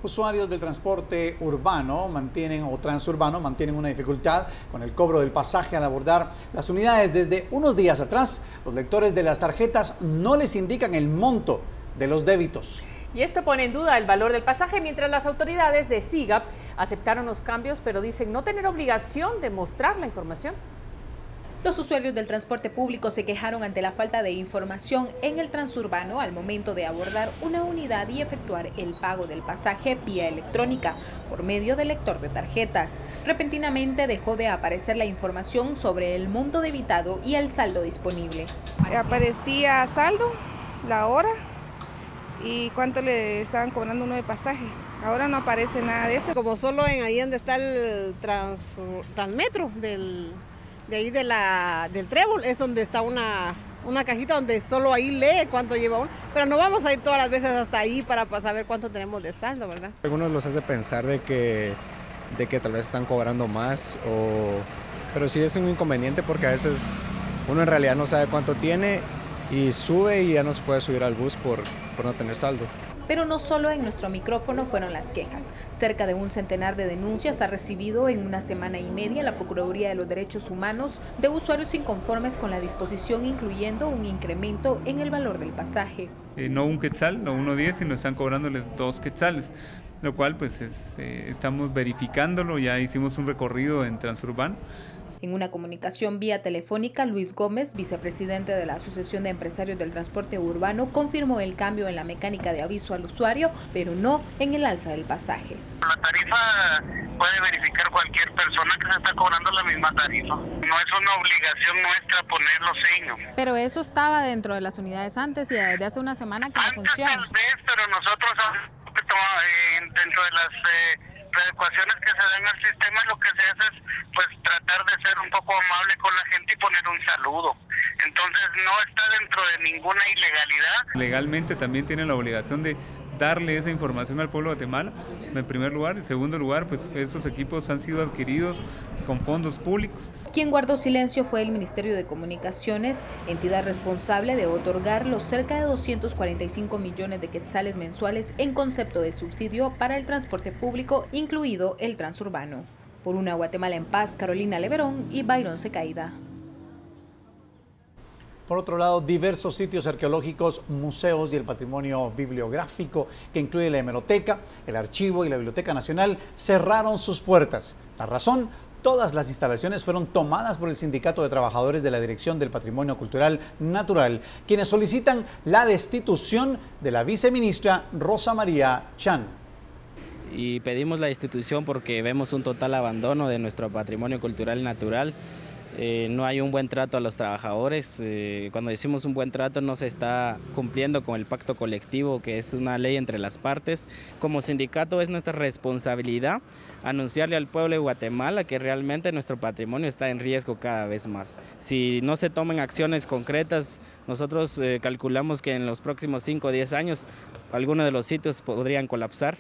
Usuarios del transporte urbano transurbano mantienen una dificultad con el cobro del pasaje al abordar las unidades. Desde unos días atrás, los lectores de las tarjetas no les indican el monto de los débitos. Y esto pone en duda el valor del pasaje, mientras las autoridades de SIGA aceptaron los cambios, pero dicen no tener obligación de mostrar la información. Los usuarios del transporte público se quejaron ante la falta de información en el transurbano al momento de abordar una unidad y efectuar el pago del pasaje vía electrónica por medio del lector de tarjetas. Repentinamente dejó de aparecer la información sobre el monto debitado y el saldo disponible. Aparecía saldo, la hora y cuánto le estaban cobrando uno de pasaje. Ahora no aparece nada de eso. Como solo en ahí donde está el transmetro de ahí del trébol, es donde está una cajita donde solo ahí lee cuánto lleva uno, pero no vamos a ir todas las veces hasta ahí para saber cuánto tenemos de saldo, ¿verdad? Algunos los hace pensar de que tal vez están cobrando más, pero sí es un inconveniente porque a veces uno en realidad no sabe cuánto tiene y sube y ya no se puede subir al bus por no tener saldo. Pero no solo en nuestro micrófono fueron las quejas. Cerca de un centenar de denuncias ha recibido en una semana y media la Procuraduría de los Derechos Humanos de usuarios inconformes con la disposición, incluyendo un incremento en el valor del pasaje. No un quetzal, no 1.10, sino están cobrándole 2 quetzales, lo cual pues estamos verificándolo. Ya hicimos un recorrido en Transurbano. En una comunicación vía telefónica, Luis Gómez, vicepresidente de la Asociación de Empresarios del Transporte Urbano, confirmó el cambio en la mecánica de aviso al usuario, pero no en el alza del pasaje. La tarifa puede verificar cualquier persona que se está cobrando la misma tarifa. No es una obligación nuestra poner los sellos. Pero eso estaba dentro de las unidades antes y desde hace una semana que no funciona. Antes tal vez, pero nosotros dentro de las readecuaciones que se dan al sistema, lo que se hace es pues tratar de ser un poco amable con la gente y poner un saludo. Entonces no está dentro de ninguna ilegalidad. Legalmente también tienen la obligación de darle esa información al pueblo de Guatemala, en primer lugar. En segundo lugar, pues esos equipos han sido adquiridos con fondos públicos. Quien guardó silencio fue el Ministerio de Comunicaciones, entidad responsable de otorgar los cerca de 245 millones de quetzales mensuales en concepto de subsidio para el transporte público, incluido el transurbano. Por una Guatemala en paz, Carolina Leverón y Byron Secaida. Por otro lado, diversos sitios arqueológicos, museos y el patrimonio bibliográfico, que incluye la hemeroteca, el archivo y la Biblioteca Nacional, cerraron sus puertas. La razón: todas las instalaciones fueron tomadas por el Sindicato de Trabajadores de la Dirección del Patrimonio Cultural Natural, quienes solicitan la destitución de la viceministra Rosa María Chan. Y pedimos la destitución porque vemos un total abandono de nuestro patrimonio cultural natural. No hay un buen trato a los trabajadores. Cuando decimos un buen trato, no se está cumpliendo con el pacto colectivo, que es una ley entre las partes. Como sindicato es nuestra responsabilidad anunciarle al pueblo de Guatemala que realmente nuestro patrimonio está en riesgo cada vez más. Si no se toman acciones concretas, nosotros calculamos que en los próximos 5 o 10 años algunos de los sitios podrían colapsar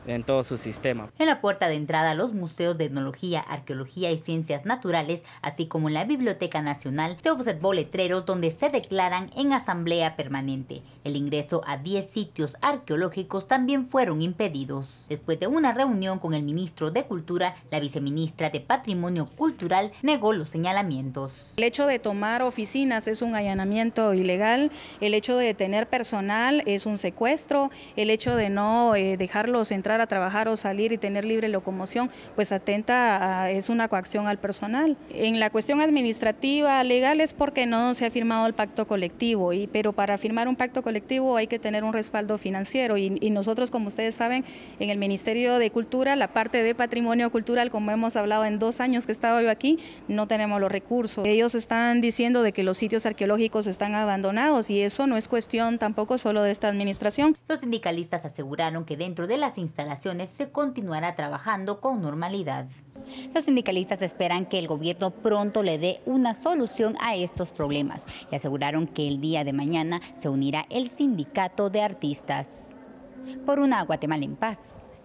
en todo su sistema. En la puerta de entrada a los museos de etnología, arqueología y ciencias naturales, así como en la Biblioteca Nacional, se observó letreros donde se declaran en asamblea permanente. El ingreso a 10 sitios arqueológicos también fueron impedidos. Después de una reunión con el ministro de Cultura, la viceministra de Patrimonio Cultural negó los señalamientos. El hecho de tomar oficinas es un allanamiento ilegal, el hecho de tener personal es un secuestro, el hecho de no dejarlos entrar a trabajar o salir y tener libre locomoción, pues es una coacción al personal. En la cuestión administrativa, legal, es porque no se ha firmado el pacto colectivo, pero para firmar un pacto colectivo hay que tener un respaldo financiero y nosotros, como ustedes saben, en el Ministerio de Cultura, la parte de patrimonio cultural, como hemos hablado en 2 años que he estado yo aquí, no tenemos los recursos. Ellos están diciendo de que los sitios arqueológicos están abandonados y eso no es cuestión tampoco solo de esta administración. Los sindicalistas aseguraron que dentro de las instalaciones se continuará trabajando con normalidad. Los sindicalistas esperan que el gobierno pronto le dé una solución a estos problemas y aseguraron que el día de mañana se unirá el sindicato de artistas. Por una Guatemala en paz,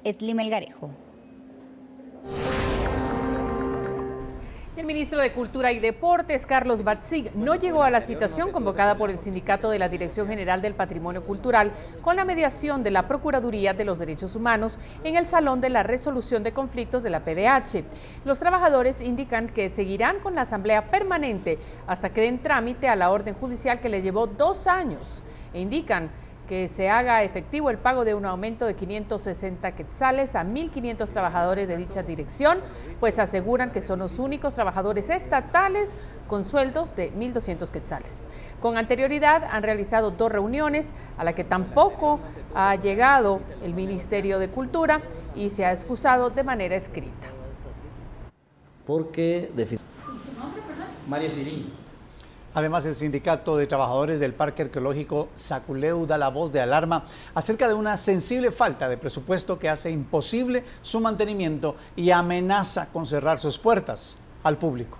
Esli Melgarejo. El ministro de Cultura y Deportes, Carlos Batzig, no llegó a la citación convocada por el Sindicato de la Dirección General del Patrimonio Cultural con la mediación de la Procuraduría de los Derechos Humanos en el Salón de la Resolución de Conflictos de la PDH. Los trabajadores indican que seguirán con la asamblea permanente hasta que den trámite a la orden judicial que les llevó 2 años e indican que se haga efectivo el pago de un aumento de 560 quetzales a 1.500 trabajadores de dicha dirección, pues aseguran que son los únicos trabajadores estatales con sueldos de 1.200 quetzales. Con anterioridad han realizado 2 reuniones a las que tampoco ha llegado el Ministerio de Cultura y se ha excusado de manera escrita. Porque María Sirín. Además, el Sindicato de Trabajadores del Parque Arqueológico Saculeu da la voz de alarma acerca de una sensible falta de presupuesto que hace imposible su mantenimiento y amenaza con cerrar sus puertas al público.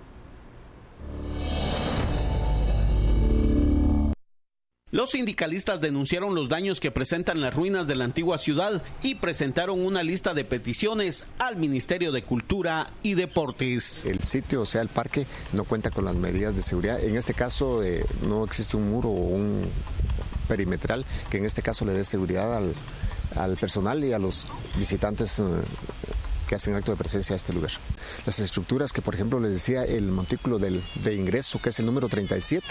Los sindicalistas denunciaron los daños que presentan las ruinas de la antigua ciudad y presentaron una lista de peticiones al Ministerio de Cultura y Deportes. El sitio, o sea, el parque, no cuenta con las medidas de seguridad. En este caso, no existe un muro o un perimetral que en este caso le dé seguridad al personal y a los visitantes que hacen acto de presencia a este lugar. Las estructuras que, por ejemplo, les decía, el montículo de ingreso, que es el número 37,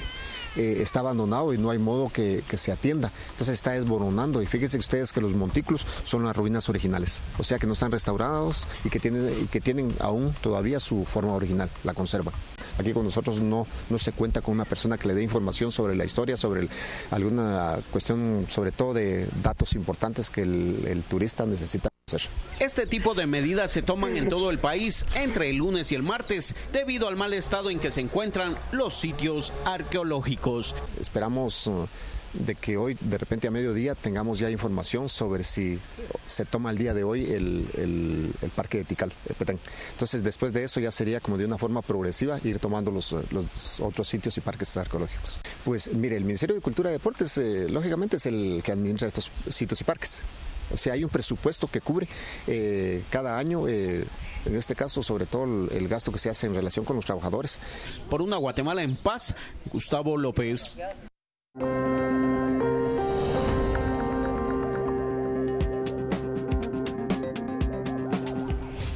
está abandonado y no hay modo que se atienda. Entonces está desboronando y fíjense ustedes que los montículos son las ruinas originales, o sea que no están restaurados y que tienen aún todavía su forma original, la conservan. Aquí con nosotros no se cuenta con una persona que le dé información sobre la historia, sobre alguna cuestión, sobre todo de datos importantes que el turista necesita hacer. Este tipo de medidas se toman en todo el país entre el lunes y el martes debido al mal estado en que se encuentran los sitios arqueológicos. Esperamos de que hoy, de repente a mediodía, tengamos ya información sobre si se toma el día de hoy el parque de Tikal, Petén. Entonces, después de eso ya sería como de una forma progresiva ir tomando los otros sitios y parques arqueológicos. Pues mire, el Ministerio de Cultura y Deportes, lógicamente, es el que administra estos sitios y parques. O sea, hay un presupuesto que cubre cada año, en este caso, sobre todo el gasto que se hace en relación con los trabajadores. Por una Guatemala en paz, Gustavo López.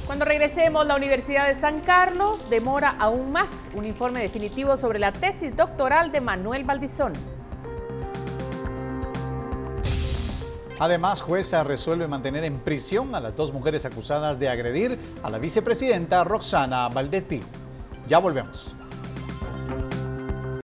Cuando regresemos, la Universidad de San Carlos demora aún más un informe definitivo sobre la tesis doctoral de Manuel Valdizón. Además, jueza resuelve mantener en prisión a las 2 mujeres acusadas de agredir a la vicepresidenta Roxana Valdetti. Ya volvemos.